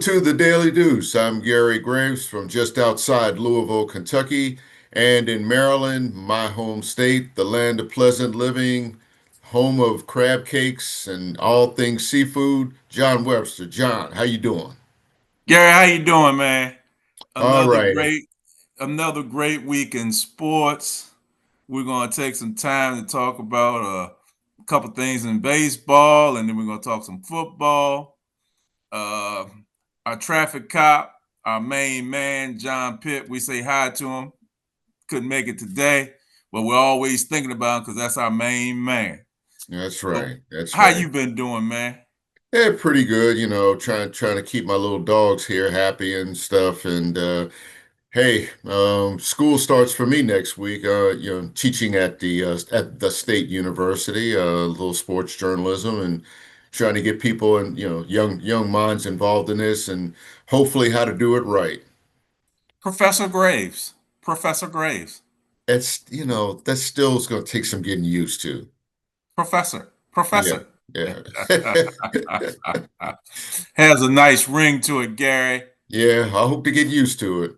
to the Daily Deuce. I'm Gary Graves from just outside Louisville, Kentucky, and in Maryland, my home state, the land of pleasant living, home of crab cakes and all things seafood. John Webster. John, how you doing? Gary, how you doing, man? All Another righty. great, another great week in sports. We're gonna take some time to talk about a couple things in baseball, and then we're gonna talk some football. Uh, our traffic cop, our main man, John Pitt. We say hi to him. Couldn't make it today, but we're always thinking about him because that's our main man. That's So, right. That's how right. you been doing, man? Yeah, pretty good. Trying to keep my little dogs here happy and stuff. And hey, school starts for me next week. Teaching at the state university, a little sports journalism, and trying to get people and young minds involved in this, and hopefully how to do it right. Professor Graves. Professor Graves. That still is going to take some getting used to. Professor. Yeah, Professor. yeah, Has a nice ring to it, Gary. yeah. I hope to get used to it.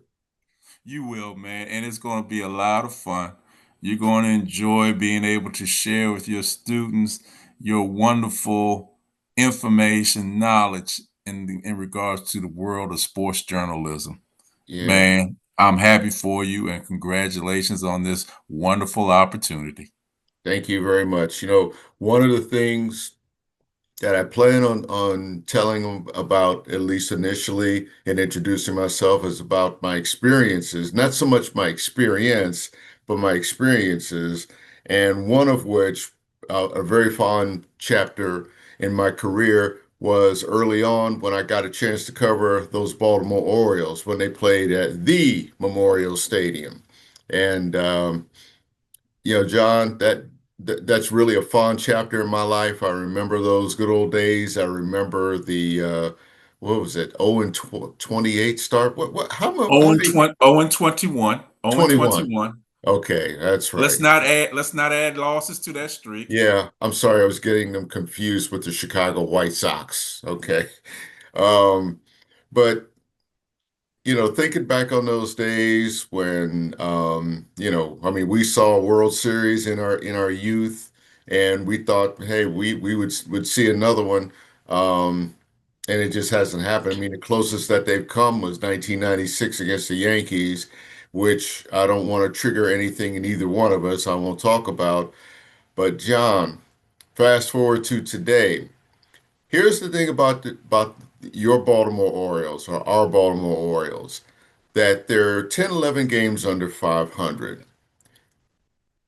You will, man. And it's going to be a lot of fun. You're going to enjoy being able to share with your students your wonderful information, knowledge in regards to the world of sports journalism. Yeah. Man, I'm happy for you and congratulations on this wonderful opportunity. Thank you very much. One of the things that I plan on telling them about, at least initially, and introducing myself, is about my experiences, not so much my experience, but my experiences, and one of which, a very fond chapter in my career, was early on when I got a chance to cover those Baltimore Orioles when they played at the Memorial Stadium. And John, that's really a fond chapter in my life. I remember those good old days. I remember the what was it? 0 and 28 start. How 0 and many? 20, 0 and 21. 0 and 21. 21. Okay, that's right. Let's not add losses to that streak. Yeah, I'm sorry, I was getting them confused with the Chicago White Sox. Okay. Um, but thinking back on those days when, I mean, we saw a World Series in our youth, and we thought, hey, we would see another one, and it just hasn't happened. I mean, the closest that they've come was 1996 against the Yankees, which I don't want to trigger anything in either one of us. I won't talk about. But John, fast forward to today. Here's the thing about your Baltimore Orioles or our Baltimore Orioles, that they're 10, 11 games under 500.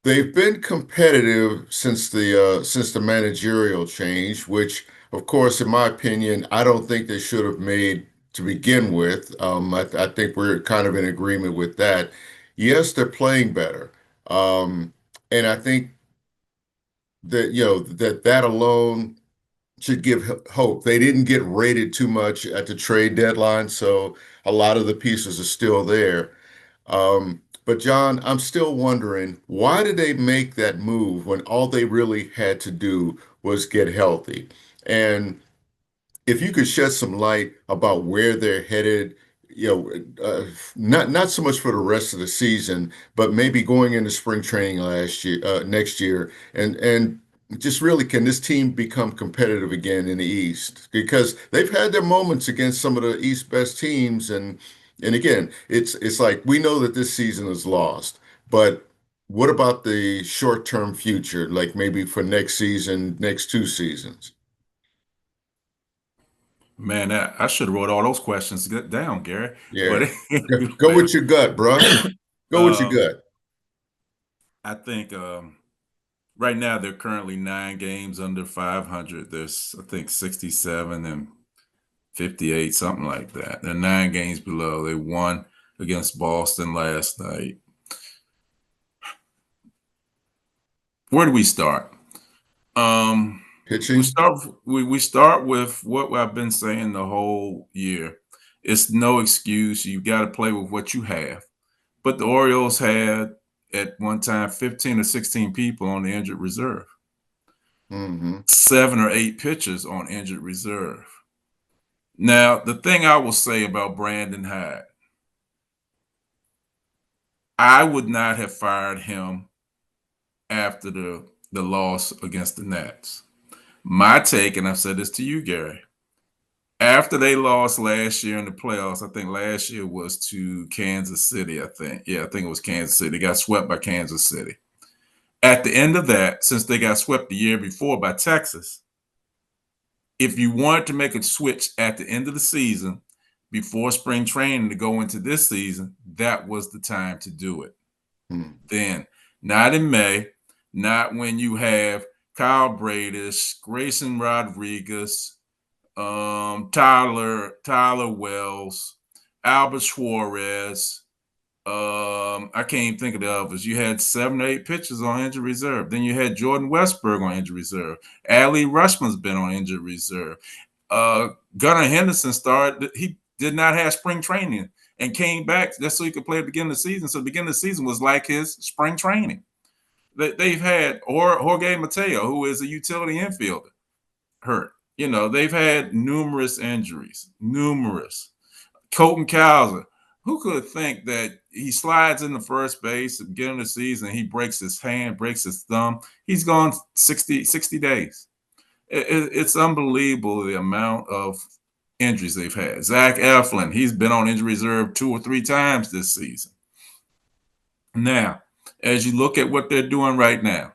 They've been competitive since the managerial change, which, of course, in my opinion, I don't think they should have made to begin with. I think we're kind of in agreement with that. Yes, they're playing better, and I think that that alone should give hope. They didn't get rated too much at the trade deadline, so a lot of the pieces are still there. But John, I'm still wondering, why did they make that move when all they really had to do was get healthy? And if you could shed some light about where they're headed, not so much for the rest of the season, but maybe going into spring training next year, and just really, can this team become competitive again in the East? Because they've had their moments against some of the East best teams, and again, it's like we know that this season is lost, but what about the short-term future, like maybe for next season, next two seasons? Man, I should have wrote all those questions down, Gary. Yeah. But Go anyway, with your gut, bruh. Go with your um, gut. I think right now they're currently 9 games under 500. There's, I think, 67 and 58, something like that. They're 9 games below. They won against Boston last night. Where do we start? Um, we Pitching? start we start with what I've been saying the whole year. It's no excuse. You got to play with what you have. But the Orioles had at one time 15 or 16 people on the injured reserve, Hmm. 7 or 8 pitchers on injured reserve. Now, the thing I will say about Brandon Hyde, I would not have fired him after the loss against the Nats. My take, and I've said this to you, Gary, after they lost last year in the playoffs, I think last year was to Kansas City, I think. Yeah, I think it was Kansas City. They got swept by Kansas City. At the end of that, since they got swept the year before by Texas, if you wanted to make a switch at the end of the season before spring training to go into this season, that was the time to do it. Hmm. Then, not in May, not when you have Kyle Bradish, Grayson Rodriguez, Tyler Wells, Albert Suarez. I can't even think of the others. You had 7 or 8 pitchers on injured reserve. Then you had Jordan Westberg on injured reserve. Adley Rushman's been on injured reserve. Gunnar Henderson started. He did not have spring training and came back just so he could play at the beginning of the season. So the beginning of the season was like his spring training. They've had Jorge Mateo, who is a utility infielder, hurt. They've had numerous injuries, numerous. Colton Cowser, who could think that he slides in the first base at the beginning of the season, he breaks his hand, breaks his thumb. He's gone 60 days. It's unbelievable the amount of injuries they've had. Zach Eflin, he's been on injury reserve 2 or 3 times this season. Now, as you look at what they're doing right now,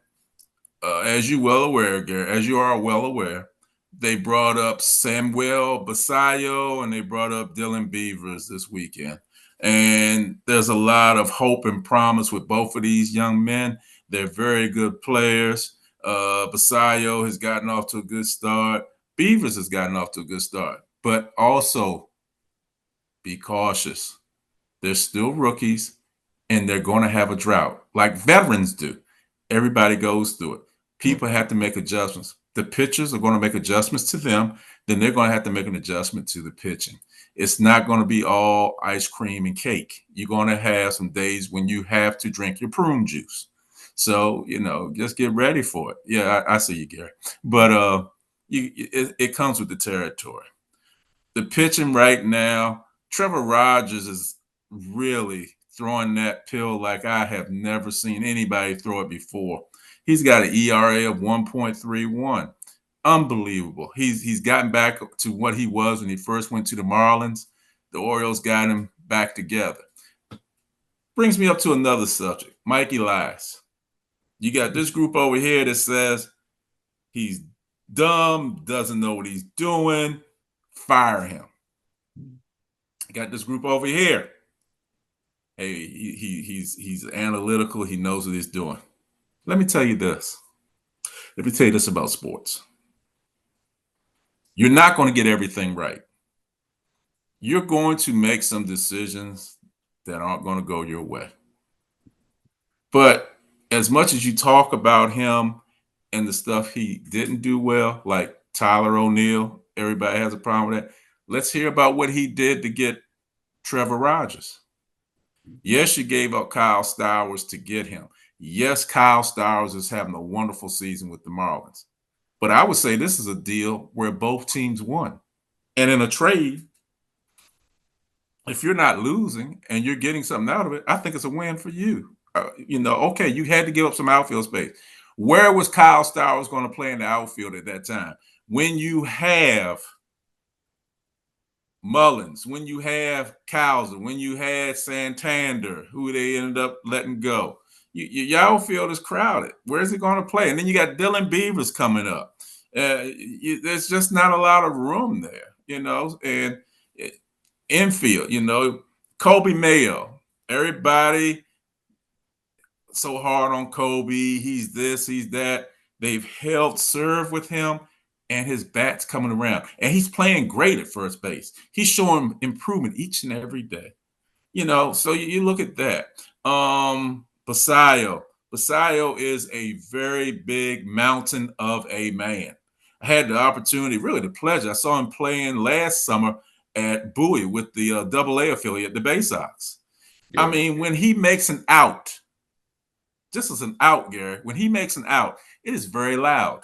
as you well aware, Gary, as you are well aware, they brought up Samuel Basayo and they brought up Dylan Beavers this weekend. And there's a lot of hope and promise with both of these young men. They're very good players. Basayo has gotten off to a good start. Beavers has gotten off to a good start. But also be cautious. They're still rookies and they're going to have a drought like veterans do. Everybody goes through it. People have to make adjustments. The pitchers are going to make adjustments to them. Then they're going to have to make an adjustment to the pitching. It's not going to be all ice cream and cake. You're going to have some days when you have to drink your prune juice. So, just get ready for it. Yeah, I see you, Gary. But it comes with the territory. The pitching right now, Trevor Rogers is really throwing that pill like I have never seen anybody throw it before. He's got an ERA of 1.31. Unbelievable. He's gotten back to what he was when he first went to the Marlins. The Orioles got him back together. Brings me up to another subject, Mike Elias. You got this group over here that says he's dumb, doesn't know what he's doing. Fire him. Got this group over here. Hey, he's analytical. He knows what he's doing. Let me tell you this. Let me tell you this about sports. You're not going to get everything right. You're going to make some decisions that aren't going to go your way. But as much as you talk about him and the stuff he didn't do well, like Tyler O'Neill, everybody has a problem with that. Let's hear about what he did to get Trevor Rogers. Yes, you gave up Kyle Stowers to get him. Yes, Kyle Stowers is having a wonderful season with the Marlins. But I would say this is a deal where both teams won. And in a trade, if you're not losing and you're getting something out of it, I think it's a win for you. Okay, you had to give up some outfield space. Where was Kyle Stowers going to play in the outfield at that time? When you have Mullins, when you have Cowser, when you had Santander, who they ended up letting go. Your outfield is crowded. Where's he going to play? And then you got Dylan Beavers coming up. There's just not a lot of room there, and infield, Kobe Mayo. Everybody so hard on Kobe. He's this, he's that. They've held serve with him, and his bat's coming around. And he's playing great at first base. He's showing improvement each and every day. So you look at that. Basayo. Basayo is a very big mountain of a man. I had the opportunity, really the pleasure. I saw him playing last summer at Bowie with the AA affiliate, the Bay Sox. Yeah. I mean, when he makes an out, just as an out, Gary, when he makes an out, it is very loud.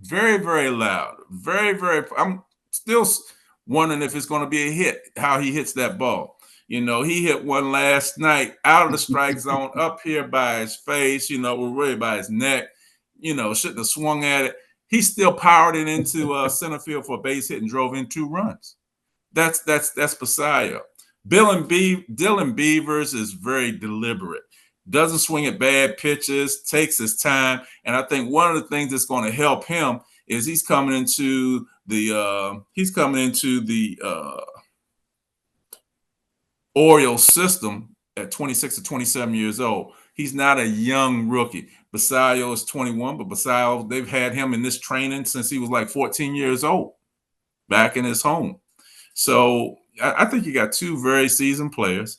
Very, very loud. Very, very. I'm still wondering if it's going to be a hit, how he hits that ball. He hit one last night out of the strike zone, up here by his face, really by his neck. Shouldn't have swung at it. He still powered it into center field for a base hit and drove in 2 runs. That's Pasaya. Dylan Beavers is very deliberate. Doesn't swing at bad pitches, takes his time, and I think one of the things that's going to help him is he's coming into the Orioles system at 26 to 27 years old. He's not a young rookie. Basayo is 21, but Basayo, they've had him in this training since he was like 14 years old, back in his home. So I think you got two very seasoned players.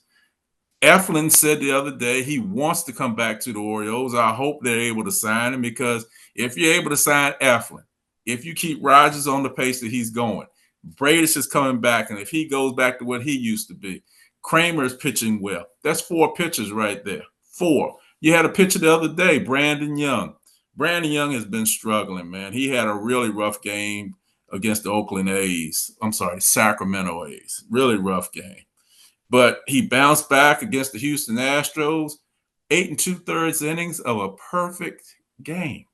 Eflin said the other day he wants to come back to the Orioles. I hope they're able to sign him, because if you're able to sign Eflin, if you keep Rogers on the pace that he's going, Bradish is coming back, and if he goes back to what he used to be, Kramer's pitching well. That's 4 pitchers right there. 4. You had a pitcher the other day, Brandon Young. Brandon Young has been struggling, man. He had a really rough game against the Sacramento A's. Really rough game. But he bounced back against the Houston Astros, 8 2/3 innings of a perfect game.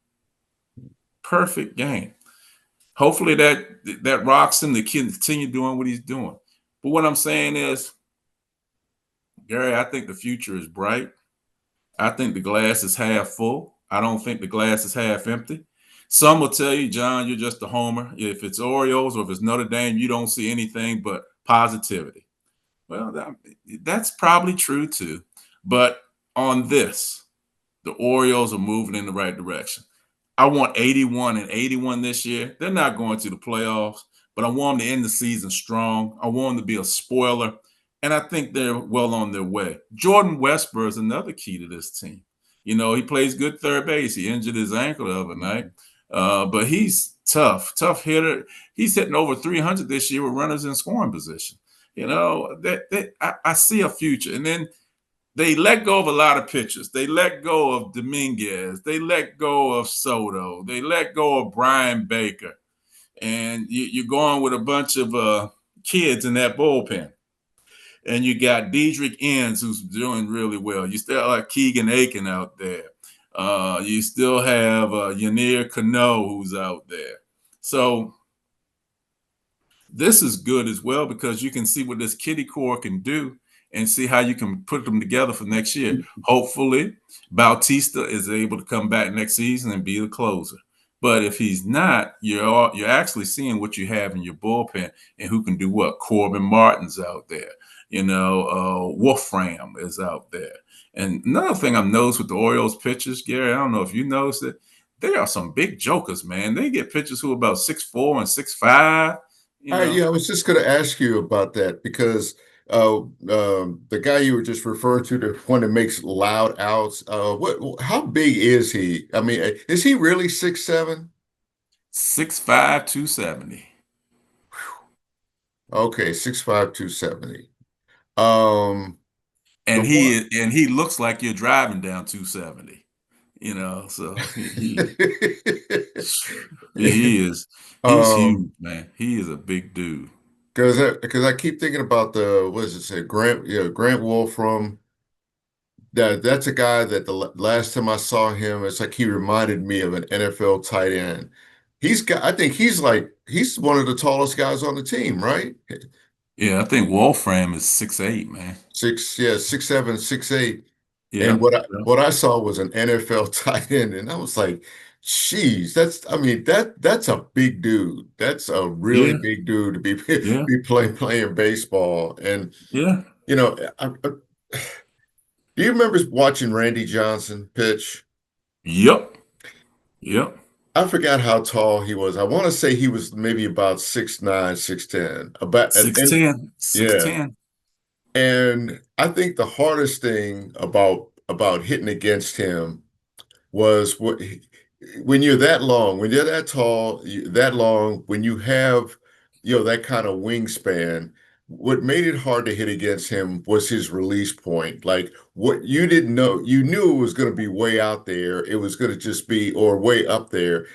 Perfect game. Hopefully that rocks him to continue doing what he's doing. But what I'm saying is, Gary, I think the future is bright. I think the glass is half full. I don't think the glass is half empty. Some will tell you, John, you're just a homer. If it's Orioles or if it's Notre Dame, you don't see anything but positivity. Well, that's probably true too. But on this, the Orioles are moving in the right direction. I want 81 this year. They're not going to the playoffs, but I want them to end the season strong. I want them to be a spoiler, and I think they're well on their way. Jordan Westburg is another key to this team. He plays good third base. He injured his ankle the other night, but he's tough hitter. He's hitting over 300 this year with runners in scoring position. I see a future. And then they let go of a lot of pitchers. They let go of Dominguez. They let go of Soto. They let go of Brian Baker. And you're going with a bunch of kids in that bullpen. And you got Diedrich Enns, who's doing really well. You still have Keegan Aiken out there. You still have Yanir Cano, who's out there. So this is good as well, because you can see what this kiddie core can do and see how you can put them together for next year. Hopefully, Bautista is able to come back next season and be the closer. But if he's not, you're actually seeing what you have in your bullpen and who can do what. Corbin Martin's out there. Wolfram is out there. And another thing I've noticed with the Orioles pitchers, Gary, I don't know if you noticed it, they are some big jokers, man. They get pitchers who are about 6'4" and 6'5". Yeah, I was just going to ask you about that because the guy you were just referring to, the one that makes loud outs, how big is he? I mean, is he really 6'7"? 6'5", 270. Okay, 6'5", 270. Um, the And one. he looks like you're driving down 270. So he's huge, um, man. He is a big dude. because I keep thinking about the what does it say, Grant Wolfram. That's a guy that last time I saw him, it's like he reminded me of an NFL tight end. I think he's one of the tallest guys on the team, right? Yeah, I think Wolfram is 6'8", man. Yeah, 6'7", 6'8". And Yeah, yeah, what I saw was an NFL tight end, and I was like, "Geez, I mean that's a big dude. That's a really yeah, big dude to be yeah, be playing baseball." And yeah. you know, do you remember watching Randy Johnson pitch? Yep, yep. I forgot how tall he was. I want to say he was maybe about 6'9", 6'10". And 6'10", yeah. 6'10". And I think the hardest thing about hitting against him was when you're that long, when you're that tall, that long, when you have, that kind of wingspan, what made it hard to hit against him was his release point. Like what you didn't know, you knew it was going to be way out there. It was going to just be, or way up there.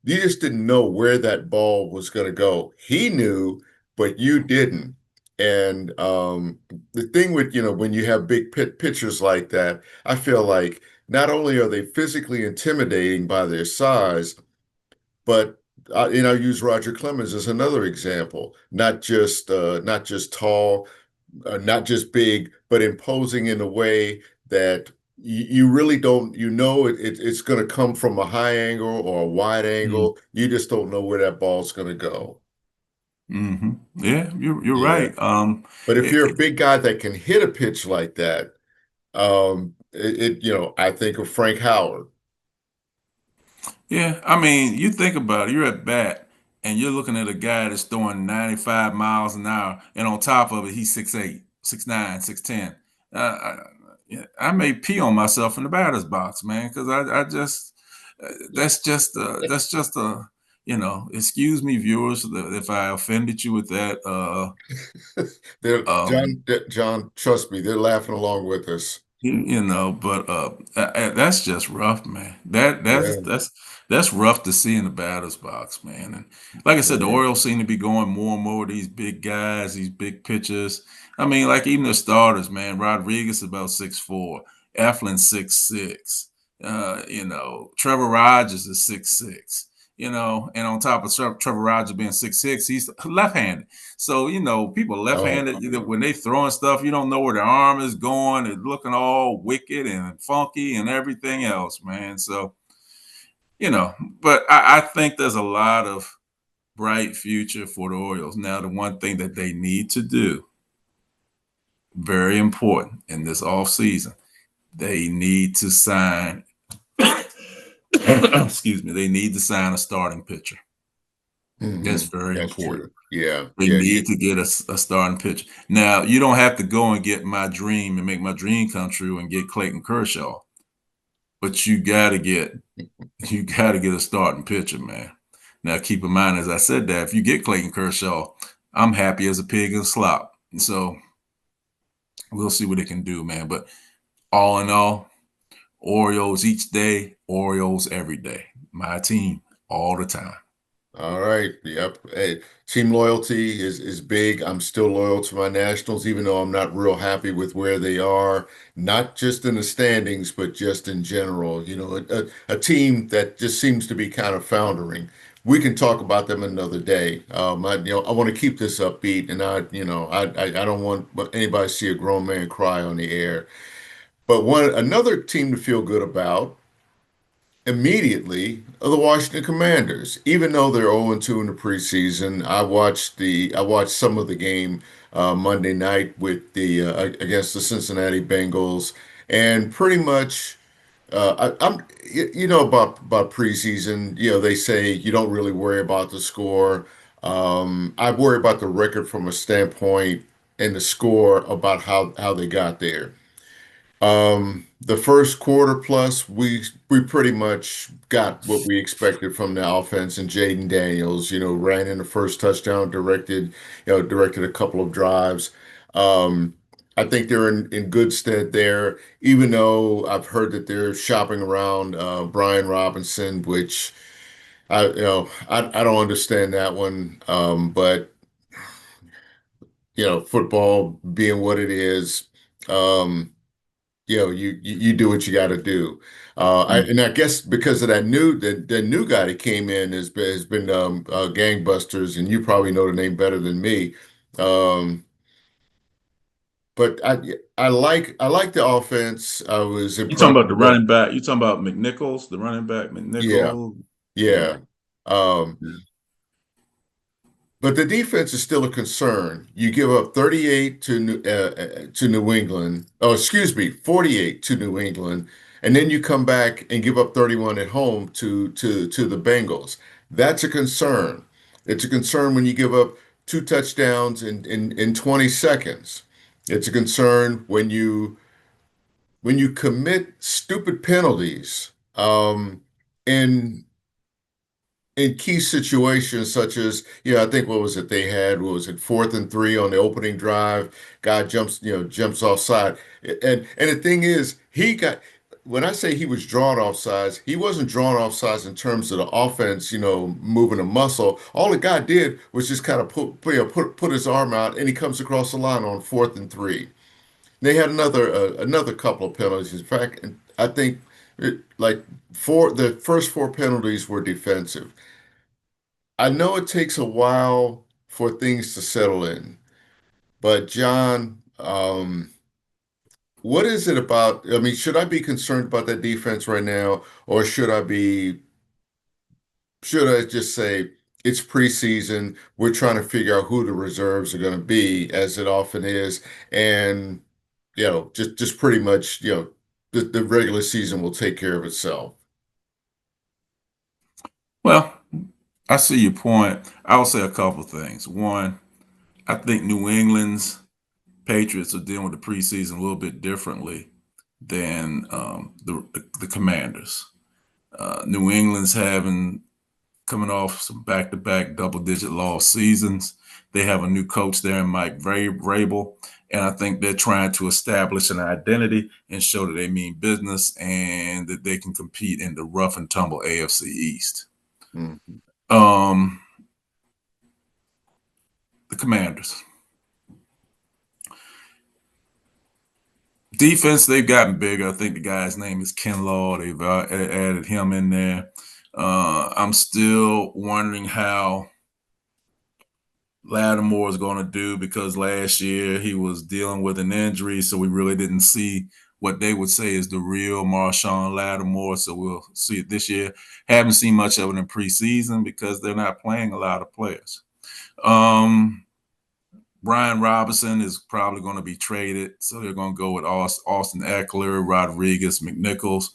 You just didn't know where that ball was going to go. He knew, but you didn't. And the thing with, when you have big pitchers like that, I feel like not only are they physically intimidating by their size, but I use Roger Clemens as another example. Not just tall, not just big, but imposing in a way that you really don't, it's going to come from a high angle or a wide Mm. angle. You just don't know where that ball's going to go. Hmm. Yeah, you're Yeah. right. But if It, you're a it- big guy that can hit a pitch like that, I think of Frank Howard. yeah, I mean, you think about it. You're at bat, and you're looking at a guy that's throwing 95 miles an hour, and on top of it, he's 6'8", 6'9", 6'10". Yeah, I may pee on myself in the batter's box, man, because I just that's just a excuse me, viewers, if I offended you with that. Um, John, trust me, they're laughing along with us. but that's just rough, man. Yeah, That's rough to see in the batter's box, man. And like I said, the yeah. Orioles seem to be going more and more with these big guys, these big pitchers. I mean, like even the starters, man. Rodriguez is about 6'4", Eflin 6'6". Trevor Rogers is 6'6". And on top of Trevor Rogers being 6'6", he's left-handed. So, people Oh, left-handed, when they throwing stuff, you don't know where their arm is going. It's looking all wicked and funky and everything else, man. So, you know, but I think there's a lot of bright future for the Orioles. Now, the one thing that they need to do, very important in this offseason, they need to sign, excuse me, they need to sign a starting pitcher. That's very that's important. true. Yeah, They yeah, need to get a starting pitcher. Now, you don't have to go and get my dream and make my dream come true and get Clayton Kershaw, but you gotta get a starting pitcher, man. Now, keep in mind, as I said that, if you get Clayton Kershaw, I'm happy as a pig in slop. So we'll see what it can do, man. But all in all, Orioles each day, Orioles every day. My team all the time. All right. Yep. Hey, team loyalty is big. I'm still loyal to my Nationals, even though I'm not real happy with where they are, not just in the standings, but just in general. A team that just seems to be kind of foundering. We can talk about them another day. I want to keep this upbeat, and I don't want anybody to see a grown man cry on the air. But another team to feel good about immediately are the Washington Commanders. Even though they're 0-2 in the preseason, I watched some of the game Monday night with the against the Cincinnati Bengals, and pretty much about preseason. They say you don't really worry about the score. I worry about the record from a standpoint and the score about how they got there. The first quarter plus, we pretty much got what we expected from the offense, and Jaden Daniels, ran in the first touchdown, directed a couple of drives. Um, I think they're in good stead there, even though I've heard that they're shopping around Brian Robinson, which I don't understand that one. But football being what it is. Um, you do what you got to do. Mm. And I guess because of that new guy that came in has been gangbusters, and you probably know the name better than me. Um, but I like the offense. I was You talking impressed about the with what. running back? You talking about McNichols, the running back Yeah, McNichols? Yeah. yeah. Um, Yeah. But the defense is still a concern. You give up 38 to New England. Oh, excuse me, 48 to New England, and then you come back and give up 31 at home to the Bengals. That's a concern. It's a concern when you give up two touchdowns in 20 seconds. It's a concern when you commit stupid penalties. In key situations such as, I think what was it they had? What was it, 4th and 3 on the opening drive? Guy jumps offside. And the thing is, he got when I say he was drawn off sides, he wasn't drawn off sides in terms of the offense, moving a muscle. All the guy did was just kind of put his arm out, and he comes across the line on 4th and 3. They had another couple of penalties. In fact, I think like the first four penalties were defensive. I know it takes a while for things to settle in, but John, what is it about? I mean, should I be concerned about that defense right now, or should I just say it's preseason? We're trying to figure out who the reserves are going to be, as it often is, and just pretty much, the regular season will take care of itself. Well, I see your point. I will say a couple things. One, I think New England's Patriots are dealing with the preseason a little bit differently than the Commanders. New England's having coming off some back-to-back double-digit loss seasons. They have a new coach there in Mike Vrabel, and I think they're trying to establish an identity and show that they mean business and that they can compete in the rough and tumble AFC East. Mhm. Um, the Commanders. Defense, they've gotten bigger. I think the guy's name is Ken Law. They've added him in there. I'm still wondering how Lattimore is going to do because last year he was dealing with an injury, so we really didn't see what they would say is the real Marshawn Lattimore. So we'll see it this year. Haven't seen much of it in preseason because they're not playing a lot of players. Um, Brian Robinson is probably going to be traded, so they're going to go with Austin Eckler, Rodriguez, McNichols,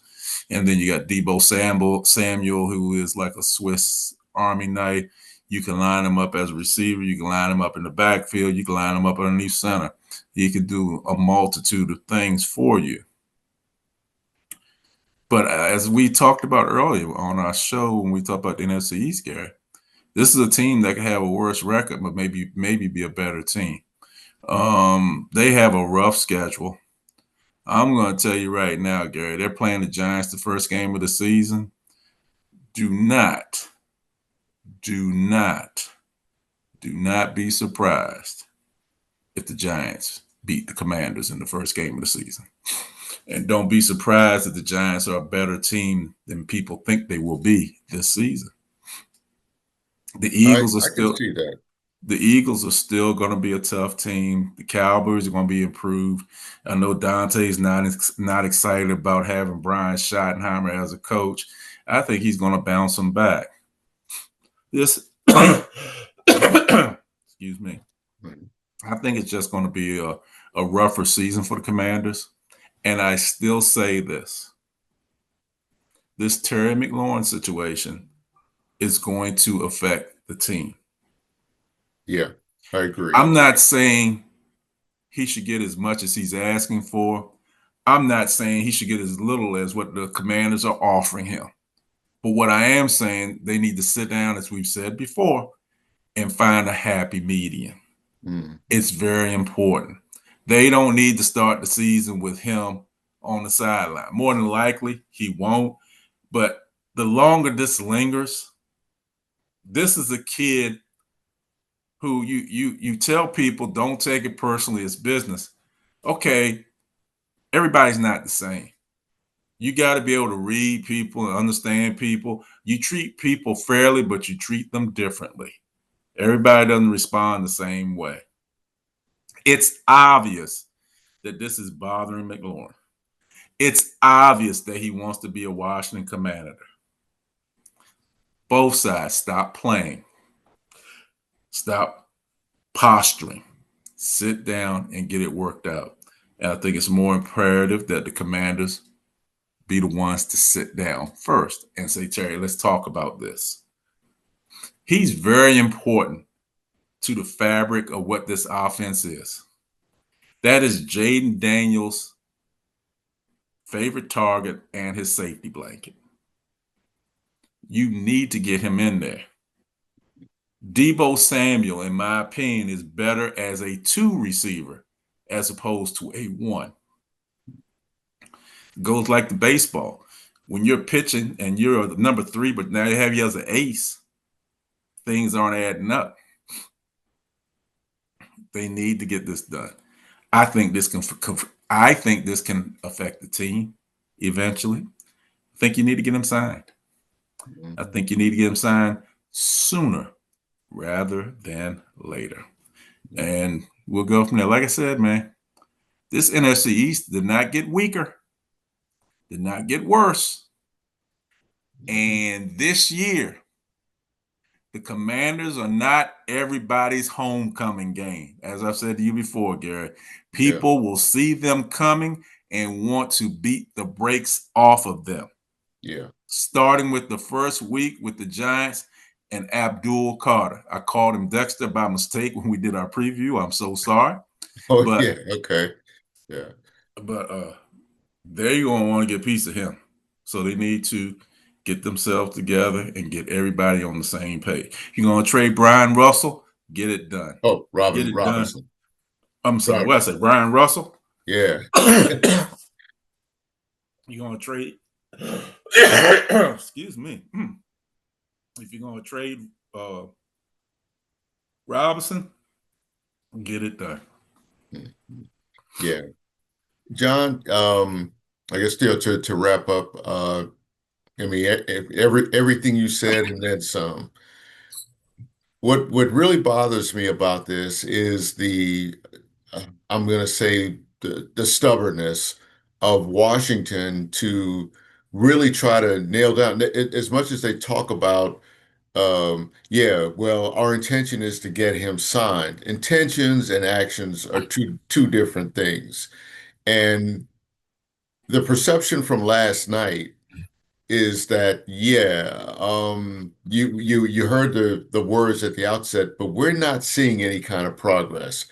and then you got Samuel, who is like a Swiss Army knife. You can line him up as a receiver. You can line him up in the backfield. You can line him up underneath center. He can do a multitude of things for you. But as we talked about earlier on our show, when we talked about the NFC East, Gary, this is a team that can have a worse record, but maybe be a better team. They have a rough schedule. I'm going to tell you right now, Gary, they're playing the Giants the first game of the season. Do not, do not, do not be surprised if the Giants beat the Commanders in the first game of the season. And don't be surprised that the Giants are a better team than people think they will be this season. The I Eagles are I can still see that. the Eagles are still going to be a tough team. The Cowboys are going to be improved. I know Dante's not excited about having Brian Schottenheimer as a coach. I think he's going to bounce them back. This, excuse me. I think it's just going to be a rougher season for the Commanders. And I still say this Terry McLaurin situation is going to affect the team. Yeah, I agree. I'm not saying he should get as much as he's asking for. I'm not saying he should get as little as what the Commanders are offering him. But what I am saying, they need to sit down, as we've said before, and find a happy median. Mm. It's very important. They don't need to start the season with him on the sideline. More than likely, he won't. But the longer this lingers, this is a kid who you tell people don't take it personally as business. Okay, everybody's not the same. You got to be able to read people and understand people. You treat people fairly, but you treat them differently. Everybody doesn't respond the same way. It's obvious that this is bothering McLaurin. It's obvious that he wants to be a Washington Commander. Both sides stop playing, stop posturing, sit down and get it worked out. And I think it's more imperative that the Commanders be the ones to sit down first and say, Terry, let's talk about this. He's very important to the fabric of what this offense is. That is Jaden Daniels' favorite target and his safety blanket. You need to get him in there. Deebo Samuel, in my opinion, is better as a two receiver as opposed to a one. Goes like the baseball. When you're pitching and you're the number three, but now they have you as an ace, things aren't adding up. They need to get this done. I think this can. I think this can affect the team eventually. I think you need to get him signed. I Mhm. think you need to get him signed sooner rather than later. And we'll go from there. Like I said, man, this NFC East did not get weaker, did not get worse. And this year, the Commanders are not everybody's homecoming game. As I've said to you before, Gary, Yeah. people will see them coming and want to beat the brakes off of them. Yeah. Starting with the first week with the Giants and Abdul Carter. I called him Dexter by mistake when we did our preview. I'm so sorry. Oh, But yeah. Okay. Yeah. but they're gonna want to get a piece of him. So they need to get themselves together and get everybody on the same page. You're gonna trade Brian Russell, get it done. Oh, Get Robin it done. Robinson. I'm sorry, Right. what I say, Brian Russell? Yeah. You're gonna trade excuse me. If you're gonna trade uh Robinson, get it done. Yeah. John, I guess still to wrap up, I mean, everything you said and then some. What really bothers me about this is I'm going to say the stubbornness of Washington to really try to nail down as much as they talk about, yeah, well, our intention is to get him signed. Intentions and actions are two different things. And the perception from last night is that, yeah, you heard the words at the outset, but we're not seeing any kind of progress.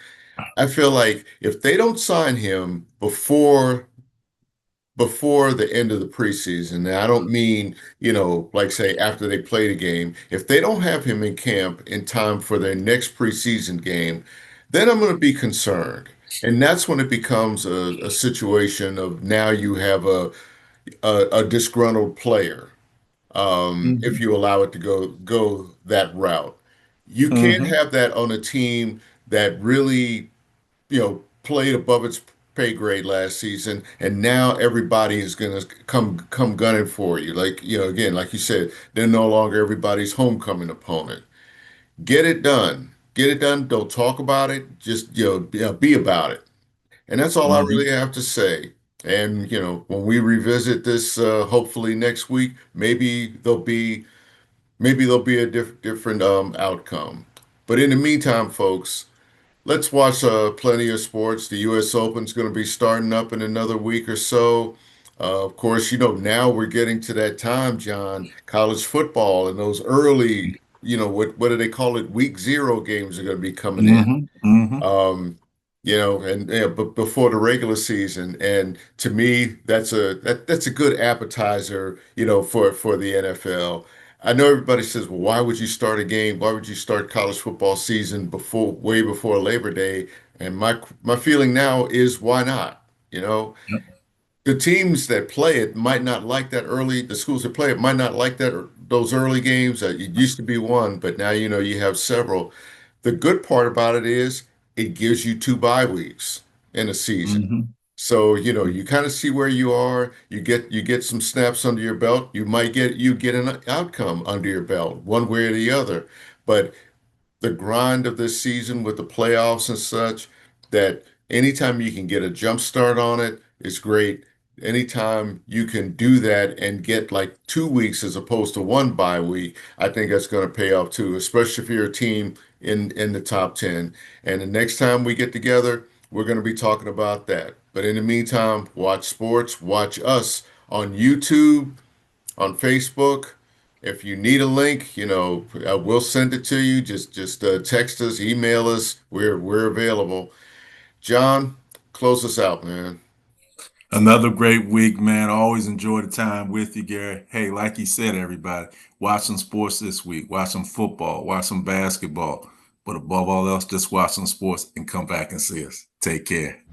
I feel like if they don't sign him before the end of the preseason, and I don't mean, like say after they play the game, if they don't have him in camp in time for their next preseason game, then I'm going to be concerned. And that's when it becomes a situation of now you have a disgruntled player, if Mm-hmm. you allow it to go that route. You can't Mm-hmm. have that on a team that really, played above its pay grade last season, and now everybody is going to come gunning for you. Like, again, like you said, they're no longer everybody's homecoming opponent. Get it done. Get it done. Don't talk about it. Just, be about it. And that's all I Mm-hmm. really have to say. And, when we revisit this, hopefully next week, maybe there'll be a different outcome. But in the meantime, folks, let's watch plenty of sports. The U.S. Open's going to be starting up in another week or so. Of course, now we're getting to that time, John, college football and those early, what do they call it? Week zero games are going to be coming in. Mm-hmm. Mm-hmm. Um, and yeah, but before the regular season, and to me, that's a good appetizer, for the NFL. I know everybody says, well, why would you start a game? Why would you start college football season way before Labor Day? And my feeling now is why not? You know, the teams that play it might not like that early, the schools that play it might not like those early games. It used to be one, but now you have several. The good part about it is it gives you two bye weeks in a season. Mm-hmm. So, you kind of see where you are. You get some snaps under your belt. You get an outcome under your belt, one way or the other. But the grind of this season with the playoffs and such, that anytime you can get a jump start on it is great. Anytime you can do that and get like 2 weeks as opposed to one bye week, I think that's going to pay off too, especially if you're a team in the top 10. And the next time we get together, we're going to be talking about that. But in the meantime, watch sports, watch us on YouTube, on Facebook. If you need a link, we'll send it to you. Just text us, email us. We're available. John, close us out, man. Another great week, man. Always enjoy the time with you, Gary. Hey, like you said, everybody, watch some sports this week. Watch some football. Watch some basketball. But above all else, just watch some sports and come back and see us. Take care.